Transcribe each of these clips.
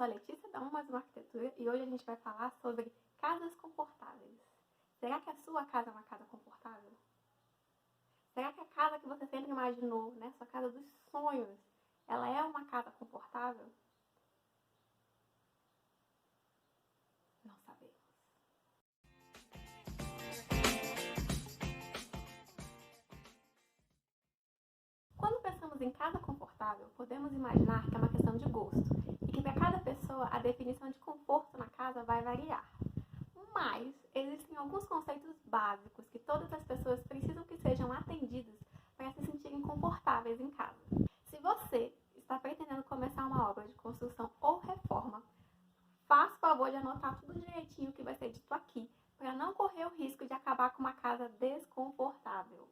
sou a Letícia da Umas Arquitetura e hoje a gente vai falar sobre casas confortáveis. Será que a sua casa é uma casa confortável? Será que a casa que você sempre imaginou, né, sua casa dos sonhos, ela é uma casa confortável? Não sabemos. Quando pensamos em casa confortável, podemos imaginar que é uma questão de gosto e que para cada pessoa a definição de conforto na casa vai variar. Mas existem alguns conceitos básicos que todas as pessoas precisam que sejam atendidos para se sentirem confortáveis em casa. Se você está pretendendo começar uma obra de construção ou reforma, faça o favor de anotar tudo direitinho que vai ser dito aqui, para não correr o risco de acabar com uma casa desconfortável.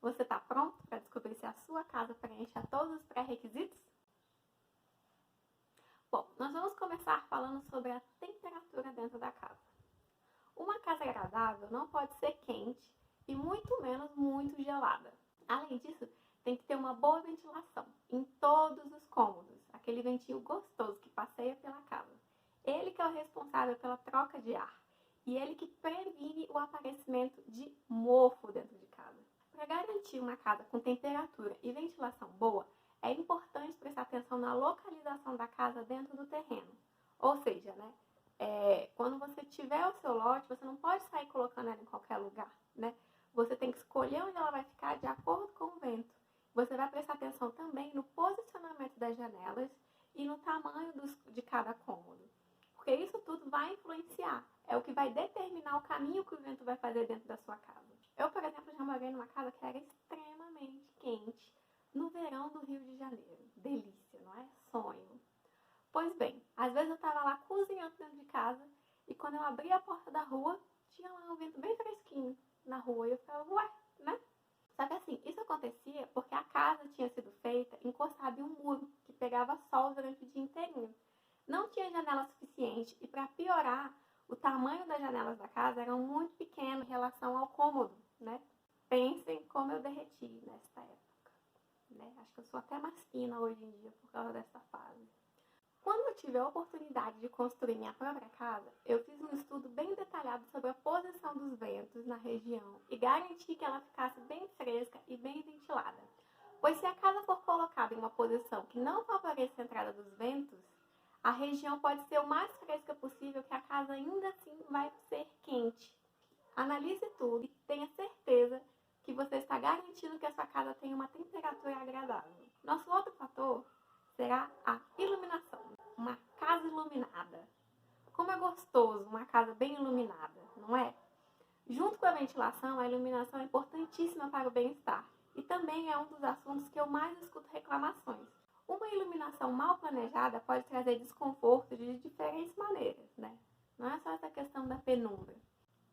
Você está pronto para descobrir se a sua casa preenche a todos os pré-requisitos? Bom, nós vamos começar falando sobre a temperatura dentro da casa. Uma casa agradável não pode ser quente e muito menos muito gelada. Além disso, tem que ter uma boa ventilação em todos os cômodos, aquele ventinho gostoso que passeia pela casa. Ele que é o responsável pela troca de ar e ele que previne o aparecimento de mofo dentro de casa. Para garantir uma casa com temperatura e ventilação boa, é importante prestar atenção na localização da casa dentro do terreno. Ou seja, quando você tiver o seu lote, você não pode sair colocando ela em qualquer lugar, né? Você tem que escolher onde ela vai ficar de acordo com o vento. Você vai prestar atenção também no posicionamento das janelas e no tamanho de cada cômodo. Porque isso tudo vai influenciar. É o que vai determinar o caminho que o vento vai fazer dentro da sua casa. Eu, por exemplo, já morei numa casa que era extremamente quente no verão do Rio de Janeiro. Delícia, não é? Sonho. Pois bem, às vezes eu estava lá cozinhando dentro de casa e quando eu abri a porta da rua, tinha lá um vento bem fresquinho na rua e eu falava, ué, né? Só que assim, isso acontecia porque a casa tinha sido feita encostada em um muro que pegava sol durante o dia inteirinho. Não tinha janela suficiente e para piorar, o tamanho das janelas da casa eram muito pequeno em relação ao cômodo, né? Pensem como eu derreti nesta época, né? Acho que eu sou até mais fina hoje em dia por causa dessa fase. Quando eu tive a oportunidade de construir minha própria casa, eu fiz um estudo bem detalhado sobre a posição dos ventos na região e garanti que ela ficasse bem fresca e bem ventilada. Pois se a casa for colocada em uma posição que não favoreça a entrada dos ventos, a região pode ser o mais fresca possível que a casa ainda assim vai ser quente. Analise tudo e tenha certeza que você está garantindo que a sua casa tenha uma temperatura agradável. Nosso outro fator será a iluminação. Uma casa iluminada. Como é gostoso uma casa bem iluminada, não é? Junto com a ventilação, a iluminação é importantíssima para o bem-estar. E também é um dos assuntos que eu mais escuto reclamações. Uma iluminação mal planejada pode trazer desconforto de diferentes maneiras, né? Não é só essa questão da penumbra.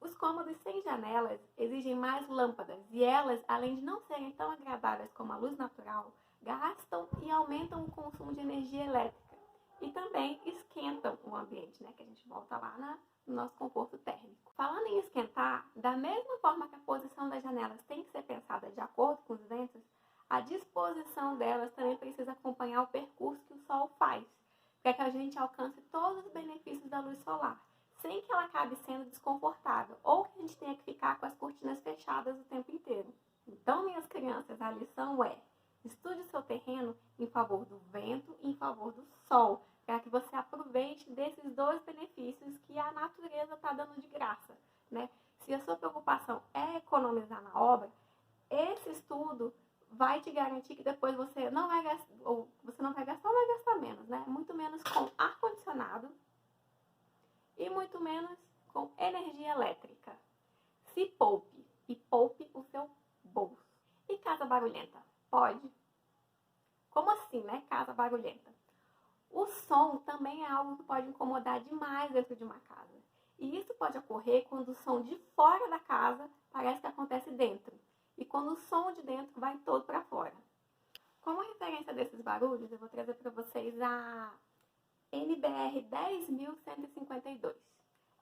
Os cômodos sem janelas exigem mais lâmpadas e elas, além de não serem tão agradáveis como a luz natural, gastam e aumentam o consumo de energia elétrica e também esquentam o ambiente, né? Que a gente volta lá no nosso conforto térmico. Falando em esquentar, da mesma forma que a posição das janelas tem que ser pensada de acordo com os ventos, a disposição delas também precisa acompanhar o percurso que o sol faz, para que a gente alcance todos os benefícios da luz solar, sem que ela acabe sendo desconfortável ou que a gente tenha que ficar com as cortinas fechadas o tempo inteiro. Então, minhas crianças, a lição é: estude o seu terreno em favor do vento e em favor do sol, para que você aproveite desses dois benefícios que a natureza está dando de graça, né? Se a sua preocupação é economizar na obra, esse estudo vai te garantir que depois você não vai gastar, ou você não vai gastar ou vai gastar menos, né? Muito menos com ar-condicionado e muito menos com energia elétrica. Se poupe e poupe o seu bolso. E casa barulhenta? Pode? Como assim, né? Casa barulhenta. O som também é algo que pode incomodar demais dentro de uma casa. E isso pode ocorrer quando o som de fora da casa parece que acontece dentro. E quando o som de dentro vai todo para fora. Como referência desses barulhos, eu vou trazer para vocês a NBR 10.152.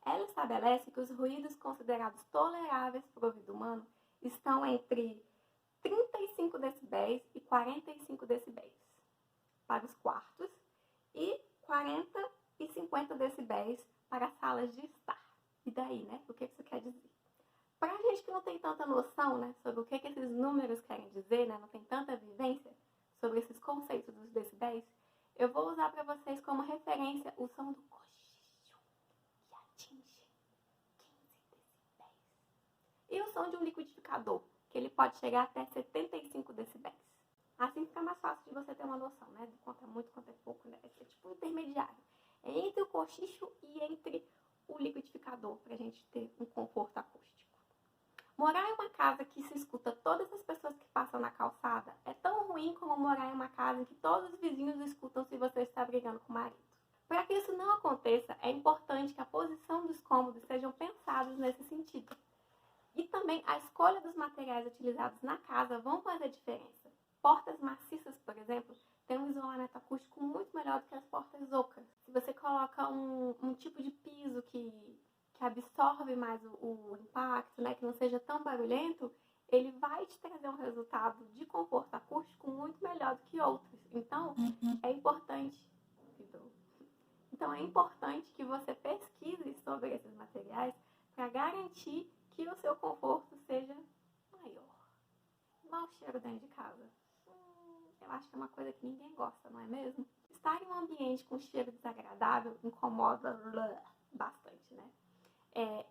Ela estabelece que os ruídos considerados toleráveis para o ouvido humano estão entre 35 decibéis e 45 decibéis para os quartos e 40 50 decibéis para salas de estar. E daí, né? O que isso quer dizer? Para a gente que não tem tanta noção, né, sobre o que esses números querem dizer, né, não tem tanta vivência sobre esses conceitos dos decibéis, eu vou usar para vocês como referência o som do cochicho, que atinge 15 decibéis. E o som de um liquidificador, que ele pode chegar até 75 decibéis. Assim fica mais fácil de você ter uma noção, né, de quanto é muito, quanto é pouco, né, é tipo um intermediário. É entre o cochicho e entre o liquidificador, para a gente ter um conforto acústico. Morar em uma casa que se escuta todas as pessoas que passam na calçada é tão ruim como morar em uma casa em que todos os vizinhos escutam se você está brigando com o marido. Para que isso não aconteça, é importante que a posição dos cômodos sejam pensados nesse sentido. E também a escolha dos materiais utilizados na casa vão fazer diferença. Portas maciças, por exemplo, têm um isolamento acústico muito melhor do que as portas ocas. Se você coloca um tipo de piso que absorve mais o impacto, né, que não seja tão barulhento, ele vai te trazer um resultado de conforto acústico muito melhor do que outros. Então, é importante que você pesquise sobre esses materiais para garantir que o seu conforto seja maior. Mau cheiro dentro de casa. Eu acho que é uma coisa que ninguém gosta, não é mesmo? Estar em um ambiente com cheiro desagradável incomoda bastante, né?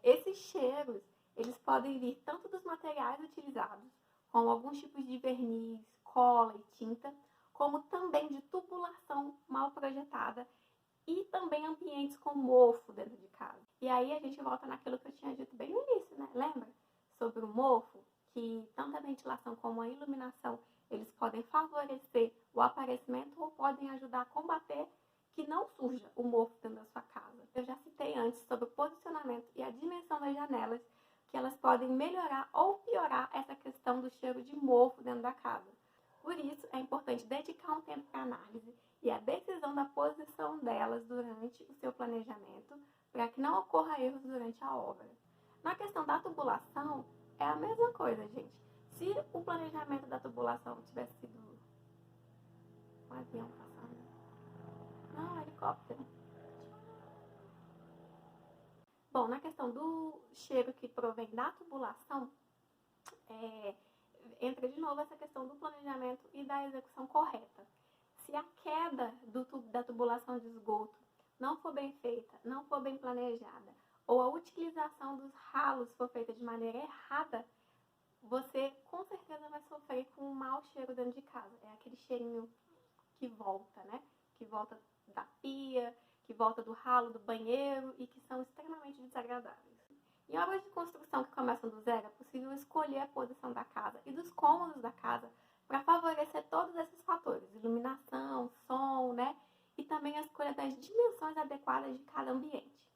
Esses cheiros, eles podem vir tanto dos materiais utilizados, como alguns tipos de verniz, cola e tinta, como também de tubulação mal projetada e também ambientes com mofo dentro de casa. E aí a gente volta naquilo que eu tinha dito bem no início, né? Lembra? Sobre o mofo, que tanto a ventilação como a iluminação, eles podem favorecer o aparecimento ou podem ajudar a combater que não surja o mofo dentro da sua casa. Eu já citei antes sobre o posicionamento e a dimensão das janelas, que elas podem melhorar ou piorar essa questão do cheiro de mofo dentro da casa. Por isso, é importante dedicar um tempo para análise e a decisão da posição delas durante o seu planejamento, para que não ocorra erros durante a obra. Na questão da tubulação, é a mesma coisa, gente. Se o planejamento da tubulação tivesse sido um avião passando, não, helicóptero. Bom, na questão do cheiro que provém da tubulação, entra de novo essa questão do planejamento e da execução correta. Se a queda da tubulação de esgoto não for bem feita, não for bem planejada, ou a utilização dos ralos for feita de maneira errada, você com certeza vai sofrer com um mau cheiro dentro de casa. É aquele cheirinho que volta, né? Que volta da pia, que volta do ralo do banheiro e que são extremamente desagradáveis. Em obras de construção que começam do zero, é possível escolher a posição da casa e dos cômodos da casa para favorecer todos esses fatores, iluminação, som, né? E também a escolha das dimensões adequadas de cada ambiente.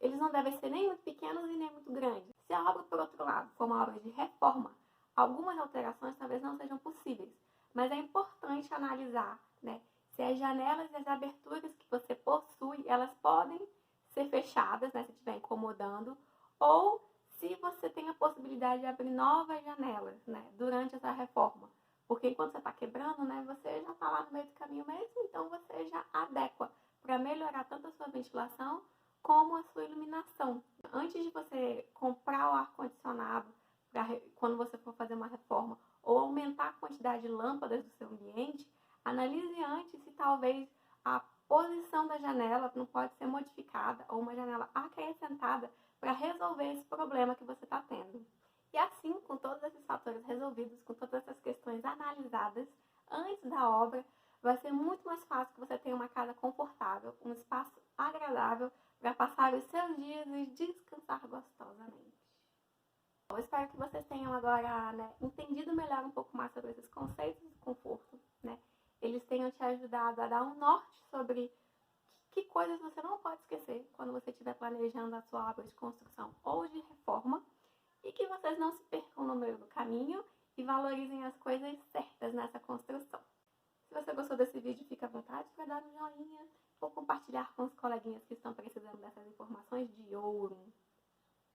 Eles não devem ser nem muito pequenos e nem muito grandes. Se a obra, por outro lado, for uma obra de reforma, algumas alterações talvez não sejam possíveis, mas é importante analisar, né, se as janelas e as aberturas que você possui, elas podem ser fechadas, né, se estiver incomodando, ou se você tem a possibilidade de abrir novas janelas, né, durante essa reforma. Porque enquanto você está quebrando, né, você já está lá no meio do caminho mesmo, então você já adequa para melhorar tanto a sua ventilação como a sua iluminação. Antes de você comprar o ar-condicionado, quando você for fazer uma reforma, ou aumentar a quantidade de lâmpadas do seu ambiente, analise antes se talvez a posição da janela não pode ser modificada ou uma janela acrescentada para resolver esse problema que você está tendo. E assim, com todos esses fatores resolvidos, com todas essas questões analisadas antes da obra, vai ser muito mais fácil que você tenha uma casa confortável, um espaço agradável para passar os seus dias e descansar gostosamente. Eu espero que vocês tenham agora, né, entendido melhor um pouco mais sobre esses conceitos de conforto, né? Eles tenham te ajudado a dar um norte sobre que coisas você não pode esquecer quando você estiver planejando a sua obra de construção ou de reforma, e que vocês não se percam no meio do caminho e valorizem as coisas certas nessa construção. Se você gostou desse vídeo, fica à vontade para dar um joinha ou compartilhar com os coleguinhas que estão precisando dessas informações de ouro.